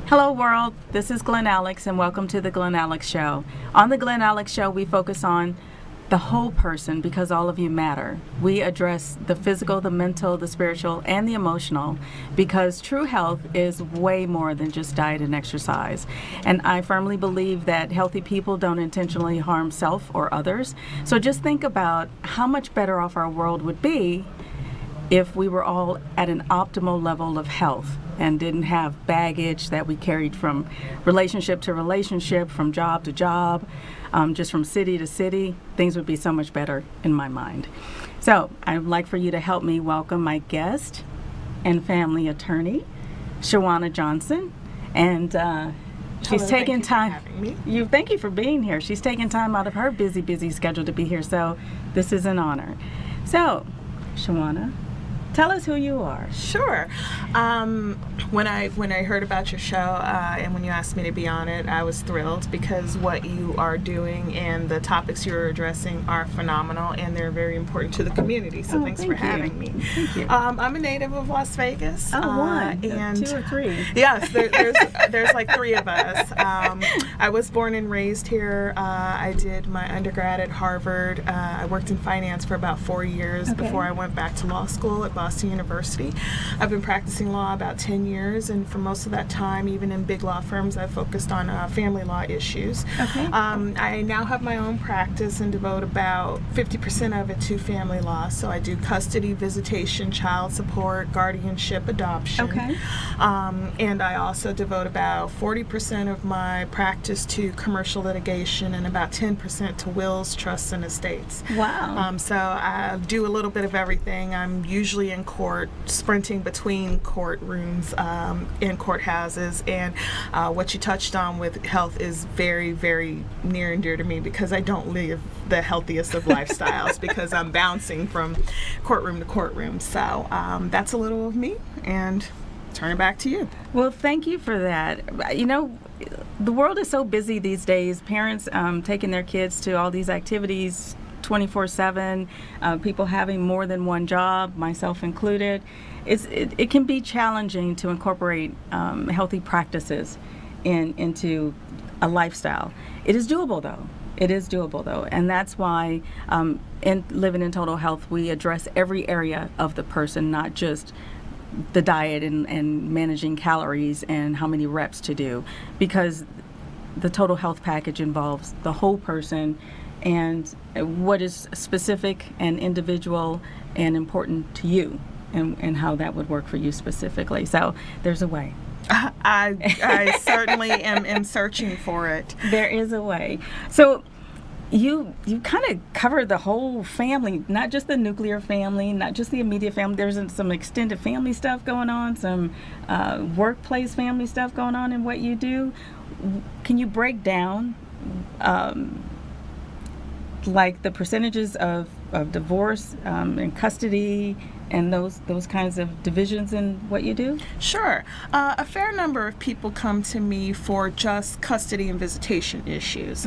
Hello, world. This is Glen Alex, and welcome to the Glen Alex Show. On the Glen Alex Show, we focus on the whole person because all of you matter. We address the physical, the mental, the spiritual, and the emotional because true health is way more than just diet and exercise. And I firmly believe that healthy people don't intentionally harm self or others. So just think about how much better off our world would be if we were all at an optimal level of health and didn't have baggage that we carried from relationship to relationship, from job to job, just from city to city. Things would be so much better in my mind. So I'd like for you to help me welcome my guest and family attorney, Shawanna Johnson. And she's taking time. Thank you for being here. She's taking time out of her busy schedule to be here. So this is an honor. So, Shawanna, tell us who you are. Sure. When I heard about your show and when you asked me to be on it, I was thrilled because what you are doing and the topics you're addressing are phenomenal and they're very important to the community. So thanks for having me. Thank you. I'm a native of Las Vegas. One, and two or three. Yes, there's like three of us. I was born and raised here. I did my undergrad at Harvard. I worked in finance for about 4 years before I went back to law school at Boston University. I've been practicing law about 10 years, and for most of that time, even in big law firms, I focused on family law issues. I now have my own practice and devote about 50% of it to family law. So I do custody, visitation, child support, guardianship, adoption. And I also devote about 40% of my practice to commercial litigation and about 10% to wills, trusts, and estates. Wow. So I do a little bit of everything. I'm usually in court, sprinting between courtrooms in courthouses, and what you touched on with health is very, very near and dear to me because I don't live the healthiest of lifestyles because I'm bouncing from courtroom to courtroom. So that's a little of me, and turn it back to you. Well, thank you for that. You know, the world is so busy these days. Parents taking their kids to all these activities 24/7, people having more than one job, myself included. It can be challenging to incorporate healthy practices into a lifestyle. It is doable though. And that's why in Living in Total Health, we address every area of the person, not just the diet and managing calories and how many reps to do, because the total health package involves the whole person and what is specific and individual and important to you and how that would work for you specifically. So there's a way. I certainly am searching for it. There is a way. So you kind of cover the whole family, not just the nuclear family, not just the immediate family. There's some extended family stuff going on, some workplace family stuff going on in what you do. Can you break down like the percentages of divorce and custody and those kinds of divisions in what you do? Sure. A fair number of people come to me for just custody and visitation issues.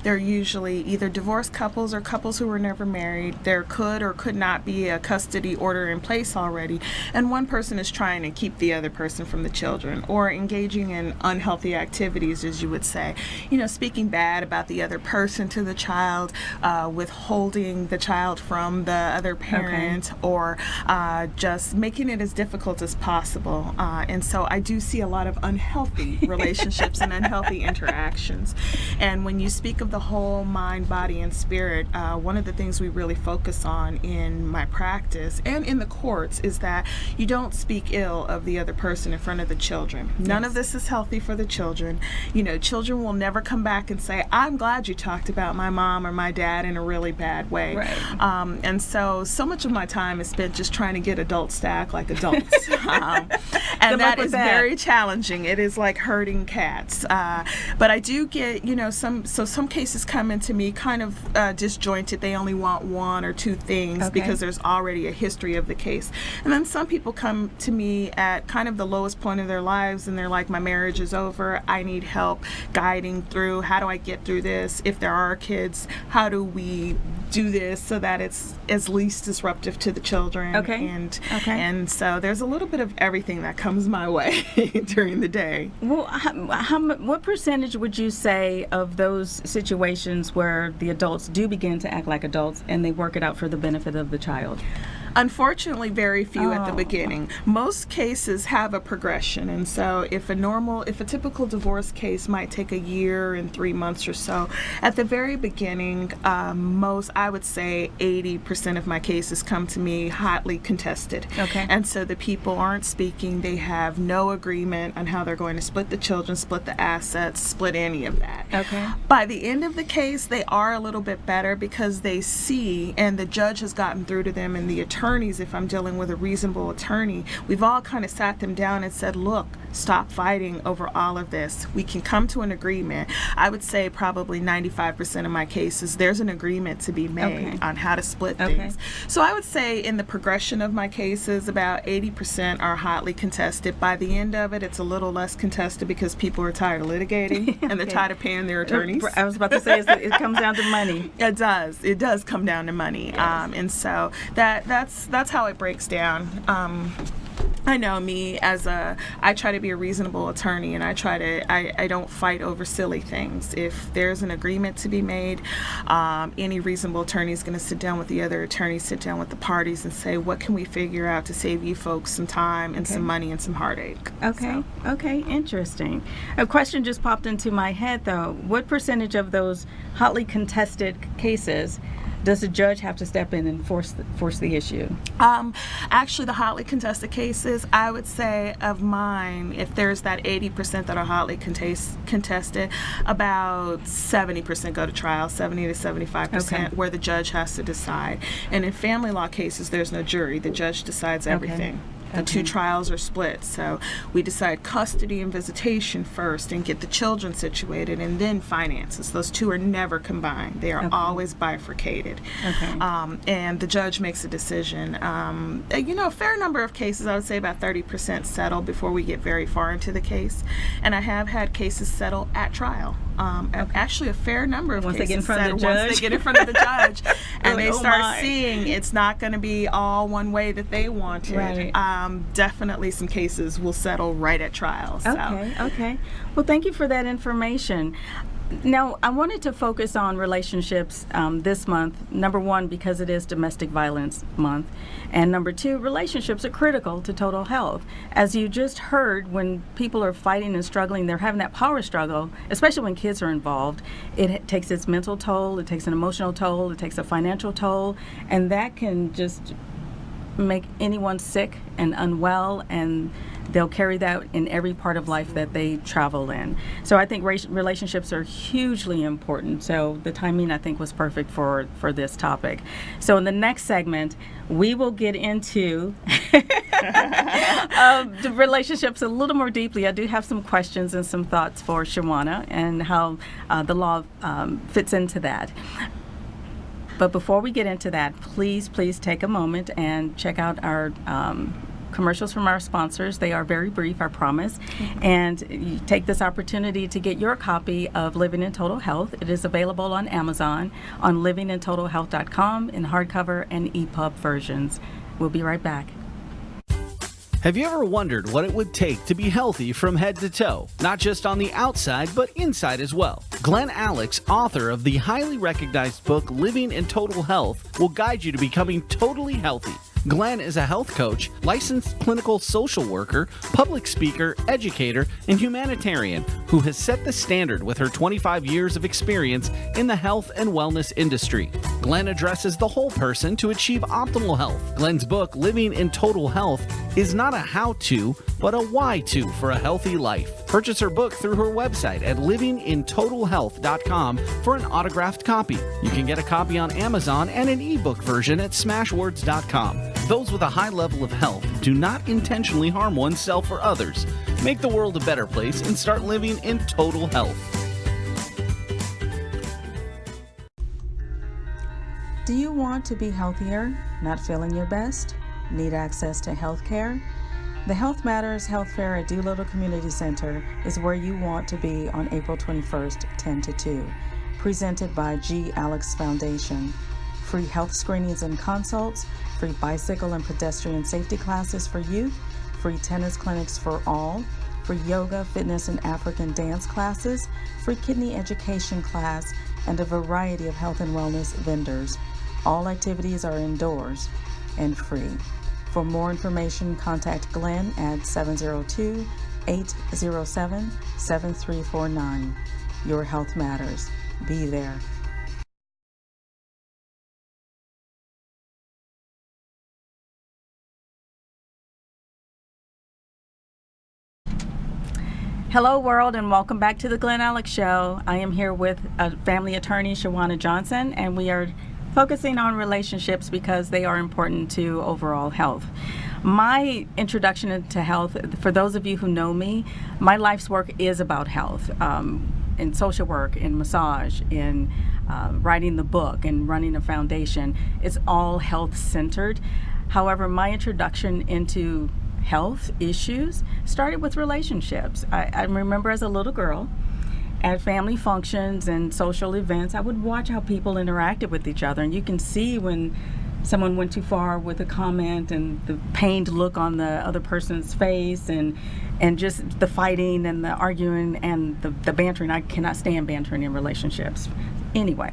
They're usually either divorced couples or couples who were never married. There could or could not be a custody order in place already, and one person is trying to keep the other person from the children or engaging in unhealthy activities, as you would say. You know, speaking bad about the other person to the child, withholding the child from the other parent, or just making it as difficult as possible. And so I do see a lot of unhealthy relationships and unhealthy interactions. And when you speak of the whole mind, body, and spirit, one of the things we really focus on in my practice and in the courts is that you don't speak ill of the other person in front of the children. None of this is healthy for the children. You know, children will never come back and say, I'm glad you talked about my mom or my dad in a really bad way. And so much of my time is spent just trying to get adults to act like adults. And that is very challenging. It is like herding cats. But I do get, some cases come into me kind of disjointed. They only want one or two things because there's already a history of the case. And then some people come to me at kind of the lowest point of their lives and they're like, my marriage is over. I need help guiding through. How do I get through this? If there are kids, how do we do this so that it's as least disruptive to the children? Okay. And so there's a little bit of everything that comes my way during the day. Well, what percentage would you say of those situations where the adults do begin to act like adults and they work it out for the benefit of the child? Unfortunately, very few at the beginning. Most cases have a progression, and so if a typical divorce case might take a year and 3 months or so, at the very beginning, I would say 80% of my cases come to me hotly contested. Okay. And so the people aren't speaking, they have no agreement on how they're going to split the children, split the assets, split any of that. Okay. By the end of the case, they are a little bit better because they see, and the judge has gotten through to them, and the attorneys, if I'm dealing with a reasonable attorney, we've all kind of sat them down and said, look, stop fighting over all of this. We can come to an agreement. I would say probably 95% of my cases, there's an agreement to be made on how to split things. So I would say in the progression of my cases, about 80% are hotly contested. By the end of it, it's a little less contested because people are tired of litigating and they're tired of paying their attorneys. I was about to say, it comes down to money. It does. It does come down to money. Yes. And so that's how it breaks down. I know me I try to be a reasonable attorney, and I don't fight over silly things. If there's an agreement to be made, any reasonable attorney is going to sit down with the other attorneys, sit down with the parties and say, what can we figure out to save you folks some time and some money and some heartache? Okay, interesting. A question just popped into my head though. What percentage of those hotly contested cases does the judge have to step in and force the issue? Actually, the hotly contested cases, I would say of mine, if there's that 80% that are hotly contested, about 70% go to trial, 70 to 75%, where the judge has to decide. And in family law cases, there's no jury. The judge decides everything. The two trials are split, so we decide custody and visitation first and get the children situated, and then finances. Those two are never combined. They are always bifurcated. And the judge makes a decision. A fair number of cases, I would say about 30% settle before we get very far into the case. And I have had cases settle at trial. Actually, a fair number of once cases they get in front of the once judge. they get in front of the judge and Like, they start seeing it's not going to be all one way that they wanted. Right. Definitely some cases will settle right at trial. So. Okay. Well, thank you for that information. Now, I wanted to focus on relationships this month. Number one, because it is Domestic Violence Month. And number two, relationships are critical to total health. As you just heard, when people are fighting and struggling, they're having that power struggle, especially when kids are involved. It takes its mental toll, it takes an emotional toll, it takes a financial toll, and that can just make anyone sick and unwell, and they'll carry that in every part of life that they travel in. So I think relationships are hugely important. So the timing, I think, was perfect for this topic. So in the next segment, we will get into the relationships a little more deeply. I do have some questions and some thoughts for Shawanna and how the law fits into that. But before we get into that, please take a moment and check out our commercials from our sponsors. They are very brief, I promise. And you take this opportunity to get your copy of Living in Total Health. It is available on Amazon, on livingintotalhealth.com in hardcover and EPUB versions. We'll be right back. Have you ever wondered what it would take to be healthy from head to toe? Not just on the outside, but inside as well. Glen Alex, author of the highly recognized book Living in Total Health, will guide you to becoming totally healthy. Glen is a health coach, licensed clinical social worker, public speaker, educator, and humanitarian who has set the standard with her 25 years of experience in the health and wellness industry. Glen addresses the whole person to achieve optimal health. Glen's book, Living in Total Health, is not a how-to, but a why-to for a healthy life. Purchase her book through her website at livingintotalhealth.com for an autographed copy. You can get a copy on Amazon and an ebook version at smashwords.com. Those with a high level of health do not intentionally harm oneself or others. Make the world a better place and start living in total health. Do you want to be healthier, not feeling your best? Need access to health care? The Health Matters Health Fair at Doolittle Community Center is where you want to be on April 21st, 10 to 2. Presented by G. Alex Foundation. free health screenings and consults, free bicycle and pedestrian safety classes for youth, free tennis clinics for all, free yoga, fitness, and African dance classes, free kidney education class, and a variety of health and wellness vendors. All activities are indoors and free. For more information, contact Glenn at 702-807-7349. Your health matters. Be there. Hello, world, and welcome back to the Glen Alex Show. I am here with family attorney Shawanna Johnson, and we are focusing on relationships because they are important to overall health. My introduction into health, for those of you who know me, my life's work is about health, in social work, in massage, in writing the book, and running a foundation. It's all health-centered. However, my introduction into health issues started with relationships. I remember as a little girl at family functions and social events, I would watch how people interacted with each other, and you can see when someone went too far with a comment and the pained look on the other person's face, and just the fighting and the arguing and the bantering. I cannot stand bantering in relationships. Anyway,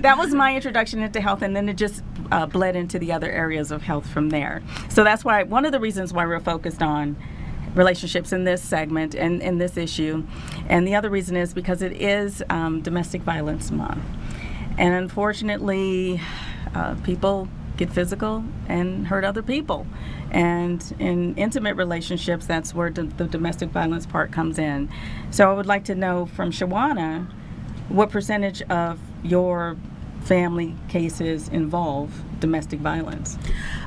that was my introduction into health, and then it just bled into the other areas of health from there. So that's why, one of the reasons why we're focused on relationships in this segment and in this issue. And the other reason is because it is Domestic Violence Month. And unfortunately, people get physical and hurt other people. And in intimate relationships, that's where the domestic violence part comes in. So I would like to know from Shawanna, what percentage of your family cases involve domestic violence?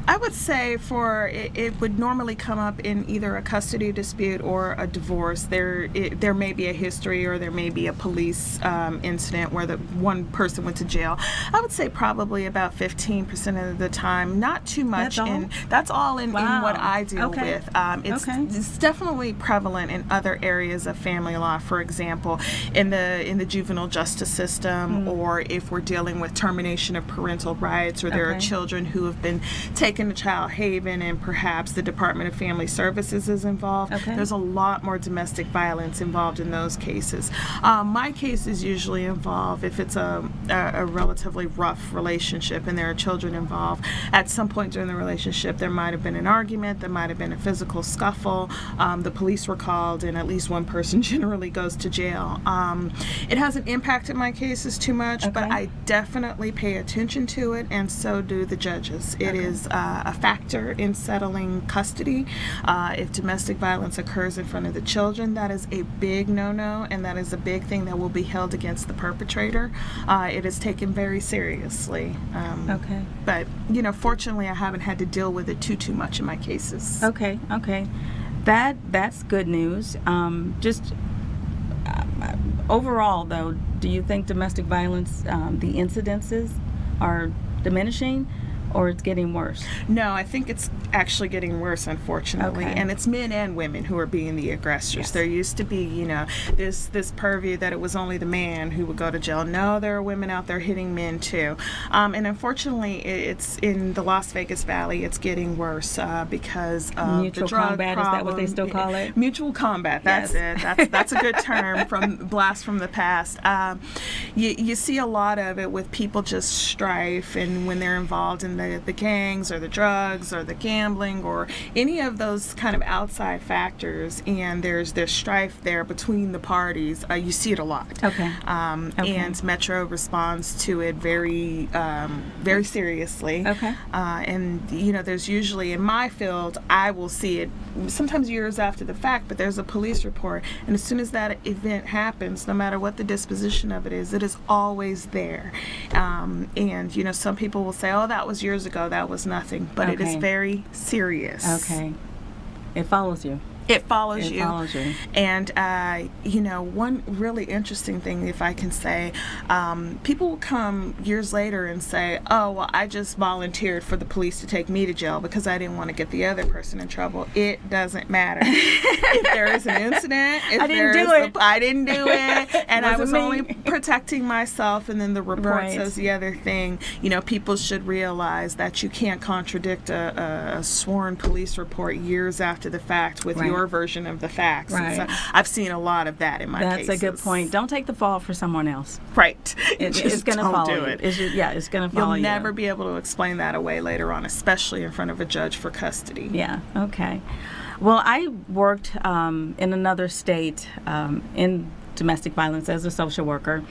I would say it would normally come up in either a custody dispute or a divorce. There may be a history, or there may be a police incident where the one person went to jail. I would say probably about 15% of the time, not too much. That's all in what I deal with. It's definitely prevalent in other areas of family law. For example, in the juvenile justice system, or if we're dealing with termination of parental rights, or there are children who have been taken to child haven and perhaps the Department of Family Services is involved. There's a lot more domestic violence involved in those cases. My cases usually involve, if it's a relatively rough relationship and there are children involved, at some point during the relationship there might have been an argument, there might have been a physical scuffle, the police were called, and at least one person generally goes to jail. It hasn't impacted my cases too much, but I definitely pay attention to it, and so do the judges. It is a factor in settling custody. If domestic violence occurs in front of the children, that is a big no-no, and that is a big thing that will be held against the perpetrator. It is taken very seriously. But, fortunately, I haven't had to deal with it too much in my cases. Okay. That's good news. Overall, though, do you think domestic violence, the incidences are diminishing, or it's getting worse? No, I think it's actually getting worse, unfortunately. And it's men and women who are being the aggressors. There used to be, this purview that it was only the man who would go to jail. No, there are women out there hitting men too. And unfortunately, it's in the Las Vegas Valley, it's getting worse because of mutual the drug combat, problem. is that what they still call it? Mutual combat, that's it. That's a good term from blast from the past. You see a lot of it with people just strife, and when they're involved in the gangs or the drugs or the gambling or any of those kind of outside factors, and there's strife there between the parties, you see it a lot. And Metro responds to it very seriously. And there's usually, in my field, I will see it sometimes years after the fact, but there's a police report, and as soon as that event happens, no matter what the disposition of it is always there. And some people will say, oh, that was years ago, that was nothing, but it is very serious. It follows you. It follows It you. follows you. And, one really interesting thing, if I can say, people will come years later and say, oh, well, I just volunteered for the police to take me to jail because I didn't want to get the other person in trouble. It doesn't matter. If there is an incident, if I didn't do it. I didn't do it, and I was Wasn't only me. protecting myself, and then the report Right. says the other thing. People should realize that you can't contradict a sworn police report years after the fact with Right. your version of the facts. And Right. so I've seen a lot of that in my That's cases. a good point. Don't take the fall for someone else. Right. It's Just going to don't follow do you. it. It's going to follow You'll you. never be able to explain that away later on, especially in front of a judge for custody. Yeah, okay. Well, I worked in another state in domestic violence as a social worker.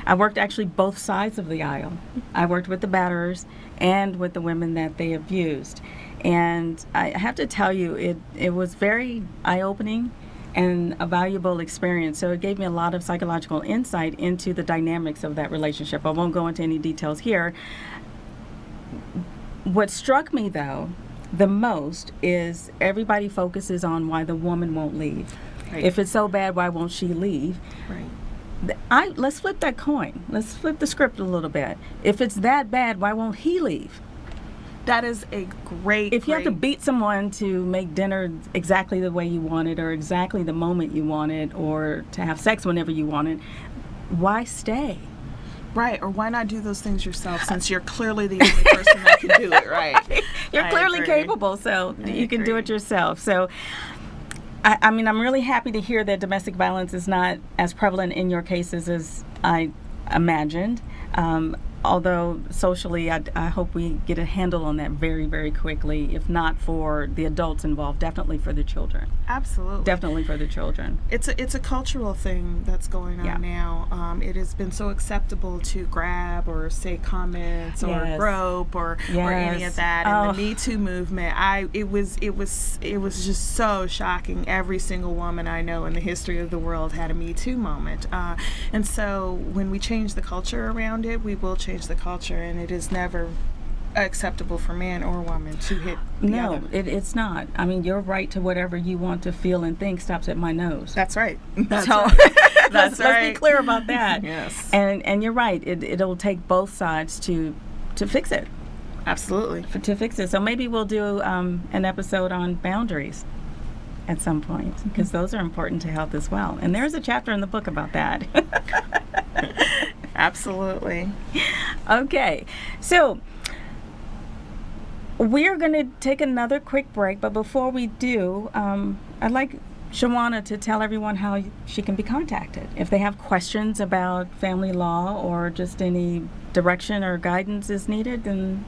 I worked actually both sides of the aisle. I worked with the batterers and with the women that they abused. And I have to tell you, it was very eye-opening and a valuable experience. So it gave me a lot of psychological insight into the dynamics of that relationship. I won't go into any details here. What struck me, though, the most is everybody focuses on why the woman won't leave. Right. If it's so bad, why won't she leave? Right. Let's flip that coin. Let's flip the script a little bit. If it's that bad, why won't he leave? That is a great. If you have to beat someone to make dinner exactly the way you want it, or exactly the moment you want it, or to have sex whenever you want it, why stay? Right, or why not do those things yourself, since you're clearly the only person that can do it, right? You're I clearly agree. capable, so I you can do agree. it yourself. So, I mean, I'm really happy to hear that domestic violence is not as prevalent in your cases as I imagined. Although socially, I hope we get a handle on that very, very quickly. If not for the adults involved, definitely for the children. Absolutely. Definitely for the children. It's a cultural thing that's going on Yeah. now. It has been so acceptable to grab or say comments or Yes. grope or any Yes. of that. Oh. And the Me Too movement, it was just so shocking. Every single woman I know in the history of the world had a Me Too moment. And so when we change the culture around it, we will change the culture, and it is never acceptable for man or woman to hit the No, other. it's not. I mean, your right to whatever you want to feel and think stops at my nose. That's right. That's So right. let's right. be clear about that. Yes. And you're right. It'll take both sides to fix it. Absolutely. To fix it. So maybe we'll do an episode on boundaries at some point, because those are important to health as well. And there's a chapter in the book about that. Absolutely. Okay. So we're going to take another quick break, but before we do, I'd like Shawanna to tell everyone how she can be contacted. If they have questions about family law or just any direction or guidance is needed, then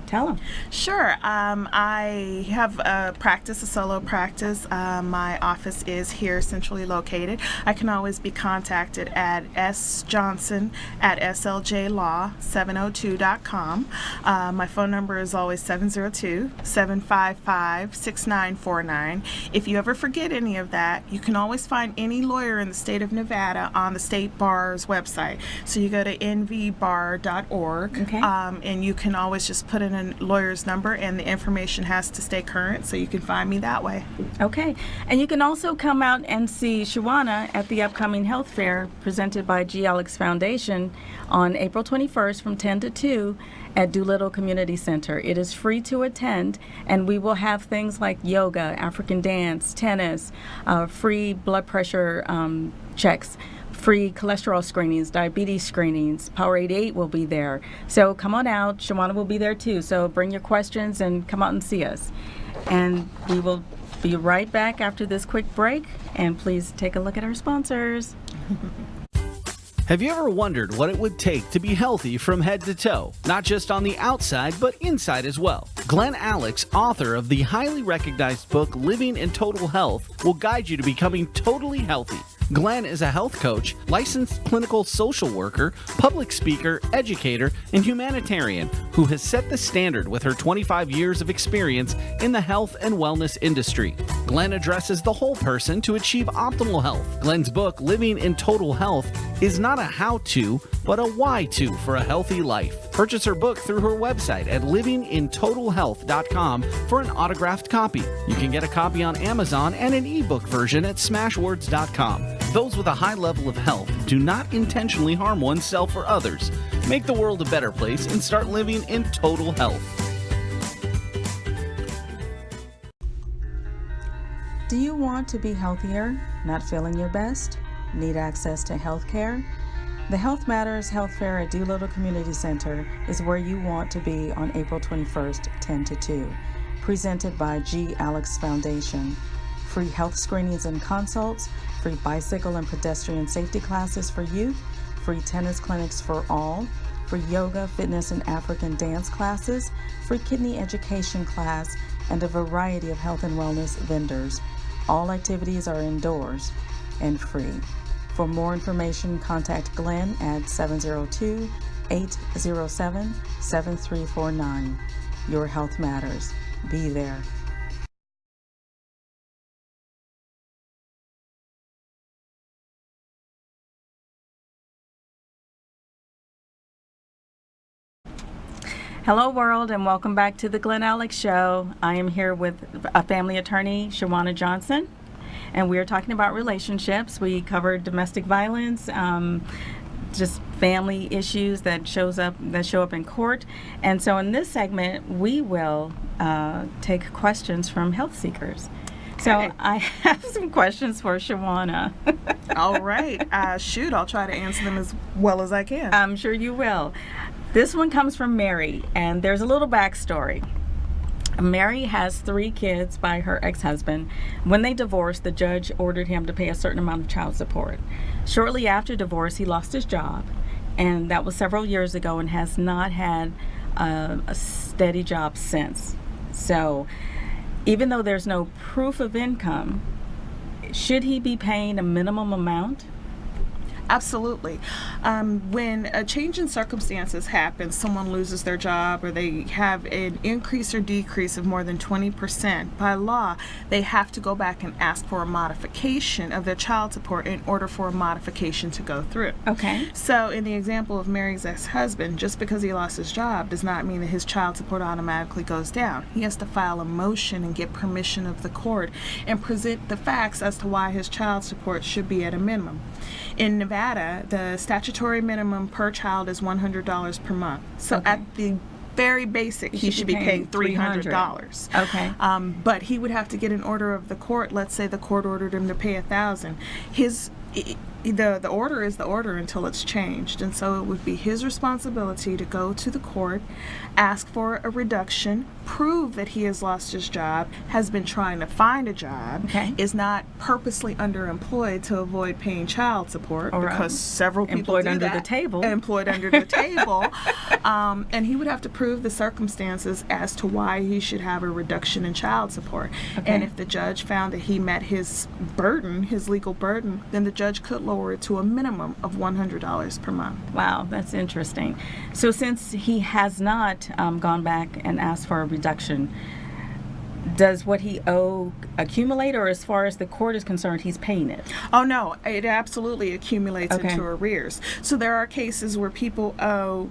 tell them. Sure. I have a solo practice. My office is here centrally located. I can always be contacted at sjohnson@sljlaw702.com. My phone number is always 702-755-6949. If you ever forget any of that, you can always find any lawyer in the state of Nevada on the state bar's website. So you go to nvbar.org, Okay. and you can always just put in a lawyer's number, and the information has to stay current, so you can find me that way. Okay. And you can also come out and see Shawanna at the upcoming health fair presented by Glen Alex Foundation on April 21st from 10 to 2 at Doolittle Community Center. It is free to attend, and we will have things like yoga, African dance, tennis, free blood pressure checks, free cholesterol screenings, diabetes screenings. Power 88 will be there. So come on out. Shawanna will be there too. So bring your questions and come out and see us. And we will be right back after this quick break. And please take a look at our sponsors. Have you ever wondered what it would take to be healthy from head to toe? Not just on the outside, but inside as well. Glen Alex, author of the highly recognized book Living in Total Health, will guide you to becoming totally healthy. Glen is a health coach, licensed clinical social worker, public speaker, educator, and humanitarian who has set the standard with her 25 years of experience in the health and wellness industry. Glen addresses the whole person to achieve optimal health. Glen's book, Living in Total Health, is not a how-to, but a why-to for a healthy life. Purchase her book through her website at livingintotalhealth.com for an autographed copy. You can get a copy on Amazon and an ebook version at smashwords.com. Those with a high level of health do not intentionally harm oneself or others. Make the world a better place and start living in total health. Do you want to be healthier, not feeling your best? Need access to health care? The Health Matters Health Fair at Doolittle Community Center is where you want to be on April 21st, 10 to 2. Presented by G. Alex Foundation. Free health screenings and consults, free bicycle and pedestrian safety classes for youth, free tennis clinics for all, free yoga, fitness, and African dance classes, free kidney education class, and a variety of health and wellness vendors. All activities are indoors and free. For more information, contact Glenn at 702-807-7349. Your health matters. Be there. Hello, world, and welcome back to the Glen Alex Show. I am here with a family attorney, Shawanna Johnson, and we are talking about relationships. We covered domestic violence, just family issues that show up in court. And so in this segment, we will take questions from health seekers. So Okay. I have some questions for Shawanna. All right. Shoot, I'll try to answer them as well as I can. I'm sure you will. This one comes from Mary, and there's a little backstory. Mary has 3 kids by her ex-husband. When they divorced, the judge ordered him to pay a certain amount of child support. Shortly after divorce, he lost his job, and that was several years ago, and has not had a steady job since. So even though there's no proof of income, should he be paying a minimum amount? Absolutely. When a change in circumstances happens, someone loses their job or they have an increase or decrease of more than 20%, by law, they have to go back and ask for a modification of their child support in order for a modification to go through. Okay. So in the example of Mary's ex-husband, just because he lost his job does not mean that his child support automatically goes down. He has to file a motion and get permission of the court and present the facts as to why his child support should be at a minimum. In Nevada, the statutory minimum per child is $100 per month. So Okay. at the very basic, he should be paying $300. Okay. But he would have to get an order of the court. Let's say the court ordered him to pay $1,000. The order is the order until it's changed, and so it would be his responsibility to go to the court, ask for a reduction, prove that he has lost his job, has been trying to find a job, Okay. is not purposely underemployed to avoid paying child support, Or, because several people employed do under that. the table. Employed under the table. And he would have to prove the circumstances as to why he should have a reduction in child support. Okay. And if the judge found that he met his burden, his legal burden, then the judge could lower it to a minimum of $100 per month. Wow, that's interesting. So since he has not gone back and asked for a reduction, does what he owe accumulate, or as far as the court is concerned, he's paying it? Oh no, it absolutely accumulates Okay. into arrears. So there are cases where people owe,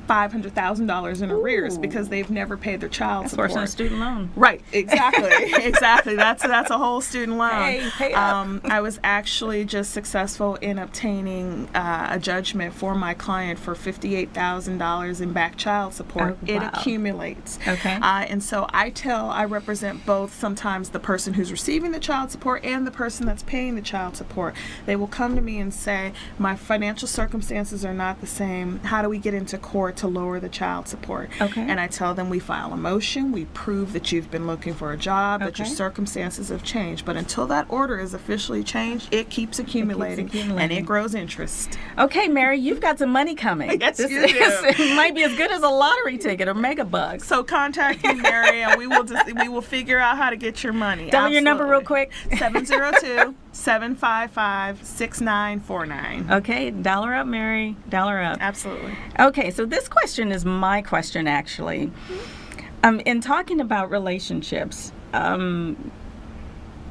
$500,000 in arrears Ooh. because they've never paid their child That's support. worse than a student loan. Right, exactly, exactly. That's a whole student loan. Hey, pay up. I was actually just successful in obtaining a judgment for my client for $58,000 in back child support. Oh, It wow. accumulates. Okay. And so I represent both, sometimes the person who's receiving the child support and the person that's paying the child support. They will come to me and say, my financial circumstances are not the same. How do we get into court to lower the child support? Okay. And I tell them, we file a motion, we prove that you've been looking for a job, that your Okay. circumstances have changed. But until that order is officially changed, it keeps accumulating, and accumulating. it grows interest. Okay, Mary, you've got some money coming. Yes, This you is- do. It might be as good as a lottery ticket or mega bucks. So contact me, Mary, and we will figure out how to get your money. Tell me your number real Absolutely. quick. 702-755-6949. Okay, dollar up, Mary. Dollar up. Absolutely. Okay, so this question is my question, actually. In talking about relationships,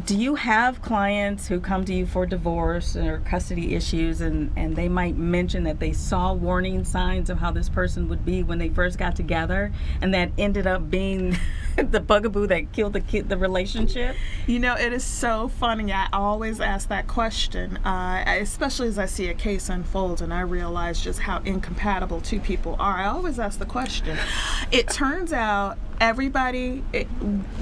do you have clients who come to you for divorce or custody issues, and they might mention that they saw warning signs of how this person would be when they first got together, and that ended up being the bugaboo that killed the relationship? You know, it is so funny. I always ask that question, especially as I see a case unfold and I realize just how incompatible two people are. I always ask the question. It turns out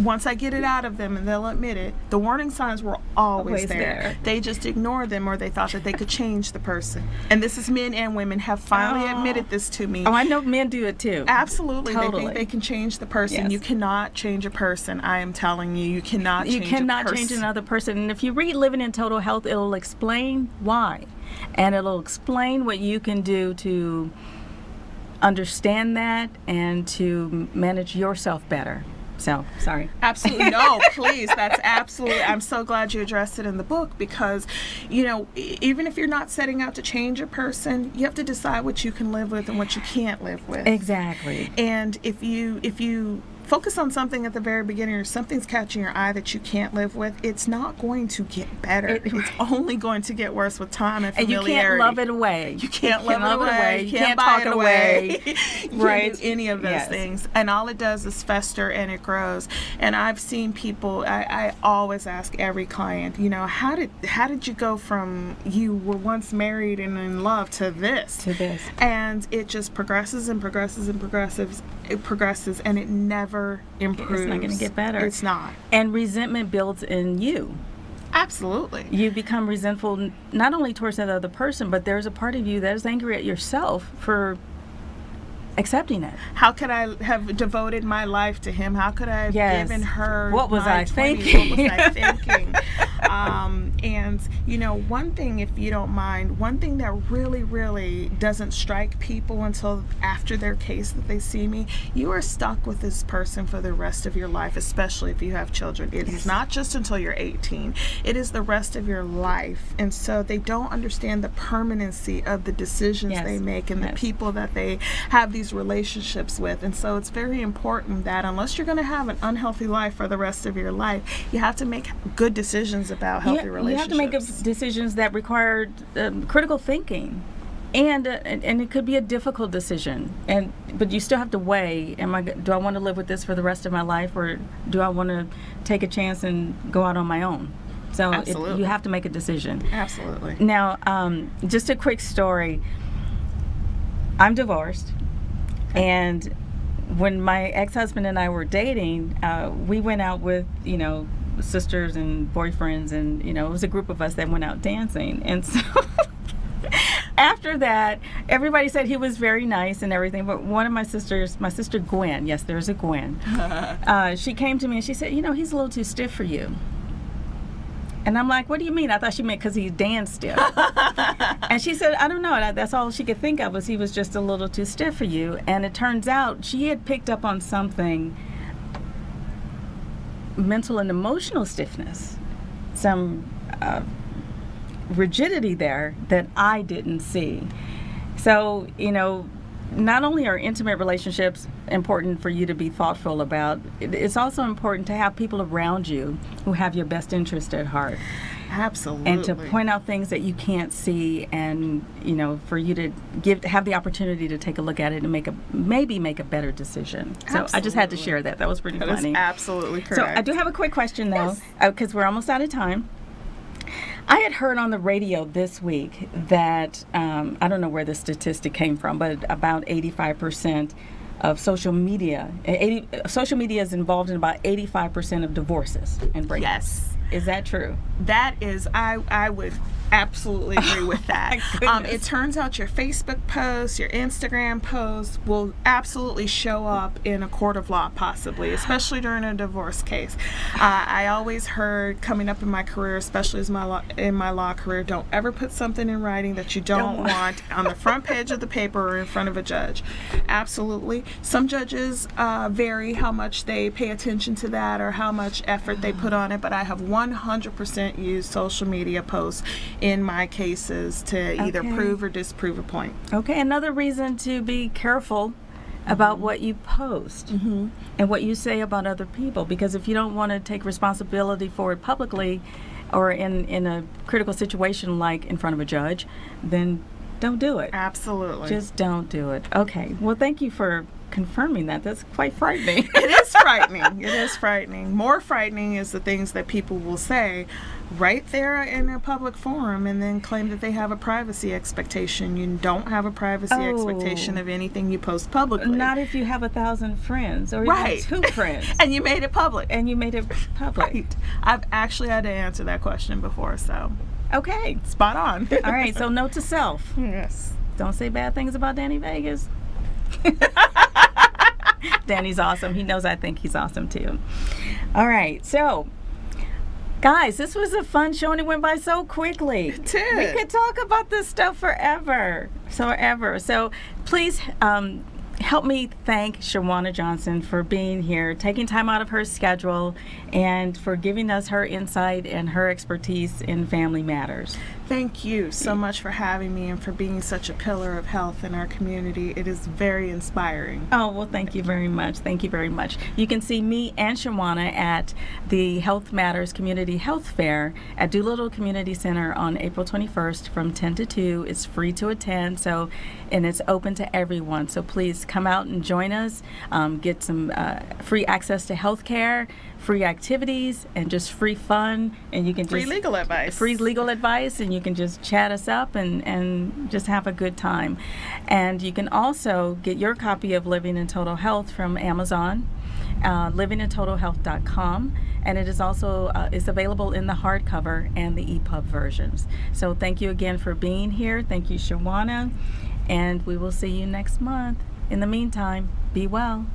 once I get it out of them and they'll admit it, the warning signs were always there. They just ignored them, or they thought that they could change the person. And this is men and women have finally admitted this to me. Oh, I know men do it too. Absolutely. Totally. They think they can change the person. Yes. You cannot change a person. I am telling you, you cannot change a person. You cannot change another person. And if you read Living in Total Health, it'll explain why. And it'll explain what you can do to understand that and to manage yourself better. So, sorry. Absolutely. No, please. That's absolutely. I'm so glad you addressed it in the book, because, you know, even if you're not setting out to change a person, you have to decide what you can live with and what you can't live with. Exactly. And if you focus on something at the very beginning, or something's catching your eye that you can't live with, it's not going to get better. It's only going to get worse with time and familiarity. And you can't love it away. You can't love it away. You can't buy it away. You Right. can't do any of those things. And all it does is fester and it grows. And I've seen people, I always ask every client, you know, how did you go from you were once married and in love to this? To this. And it just progresses and progresses and progresses. It progresses, and it never improves. It's not going to get better. It's not. And resentment builds in you. Absolutely. You become resentful not only towards that other person, but there's a part of you that is angry at yourself for accepting it. How could I have devoted my life to him? How could I have given her What was my I 20s? thinking? What was I thinking? And, you know, one thing, if you don't mind, one thing that really, really doesn't strike people until after their case that they see me, you are stuck with this person for the rest of your life, especially if you have children. It is not just until you're 18. It is the rest of your life. And so they don't understand the permanency of the decisions they make and the people that they have these relationships with. And so it's very important that unless you're going to have an unhealthy life for the rest of your life, you have to make good decisions about healthy relationships. You have to make decisions that require critical thinking, and it could be a difficult decision. But you still have to weigh: do I want to live with this for the rest of my life, or do I want to take a chance and go out on my own? So you have to make a decision. Absolutely. Now, just a quick story. I'm divorced, and when my ex-husband and I were dating, we went out with, you know, sisters and boyfriends, and, you know, it was a group of us that went out dancing. And so after that, everybody said he was very nice and everything, but one of my sister Gwen, yes, there's a Gwen, she came to me and she said, you know, he's a little too stiff for you. And I'm like, what do you mean? I thought she meant because he danced stiff. And she said, I don't know. That's all she could think of, was he was just a little too stiff for you. And it turns out she had picked up on something, mental and emotional stiffness, some rigidity there that I didn't see. So, you know, not only are intimate relationships important for you to be thoughtful about, it's also important to have people around you who have your best interest at heart. Absolutely. And to point out things that you can't see, and, you know, for you to have the opportunity to take a look at it and maybe make a better decision. So Absolutely. I just had to share that. That was pretty funny. That is absolutely correct. So I do have a quick question, though, because we're almost out of time. I had heard on the radio this week that, I don't know where the statistic came from, but about 85% of social media is involved in about 85% of divorces and breakups. Yes. Is that true? That is, I would absolutely agree with that. It turns out your Facebook posts, your Instagram posts will absolutely show up in a court of law, possibly, especially during a divorce case. I always heard, coming up in my career, especially as in my law career, don't ever put something in writing that you don't want on the front page of the paper or in front of a judge. Absolutely. Some judges vary how much they pay attention to that or how much effort they put on it, but I have 100% used social media posts in my cases to either prove or disprove a point. Okay, another reason to be careful about what you post and what you say about other people. Because if you don't want to take responsibility for it publicly or in a critical situation like in front of a judge, then don't do it. Absolutely. Just don't do it. Okay. Well, thank you for confirming that. That's quite frightening. It is frightening. It is frightening. More frightening is the things that people will say right there in a public forum and then claim that they have a privacy expectation. You don't have a privacy expectation of anything you post publicly. Not if you have 1,000 friends or Right. even 2 friends. And you made it public. And you made it public. Right. I've actually had to answer that question before, so Okay. spot on. All right. So note to self. Yes. Don't say bad things about Danny Vegas. Danny's awesome. He knows I think he's awesome too. All right. So, guys, this was a fun show and it went by so quickly. It did. We could talk about this stuff forever. So please help me thank Shawanna Johnson for being here, taking time out of her schedule, and for giving us her insight and her expertise in family matters. Thank you so much for having me and for being such a pillar of health in our community. It is very inspiring. Oh, well, thank you very much. Thank you very much. You can see me and Shawanna at the Health Matters Community Health Fair at Doolittle Community Center on April 21st from 10 to 2. It's free to attend, and it's open to everyone. So please come out and join us. Get some free access to health care, free activities, and just free fun. And you can Free legal advice. Free legal advice, and you can just chat us up and just have a good time. And you can also get your copy of Living in Total Health from Amazon, livingintotalhealth.com, and it is also is available in the hardcover and the EPUB versions. So thank you again for being here. Thank you, Shawanna, and we will see you next month. In the meantime, be well.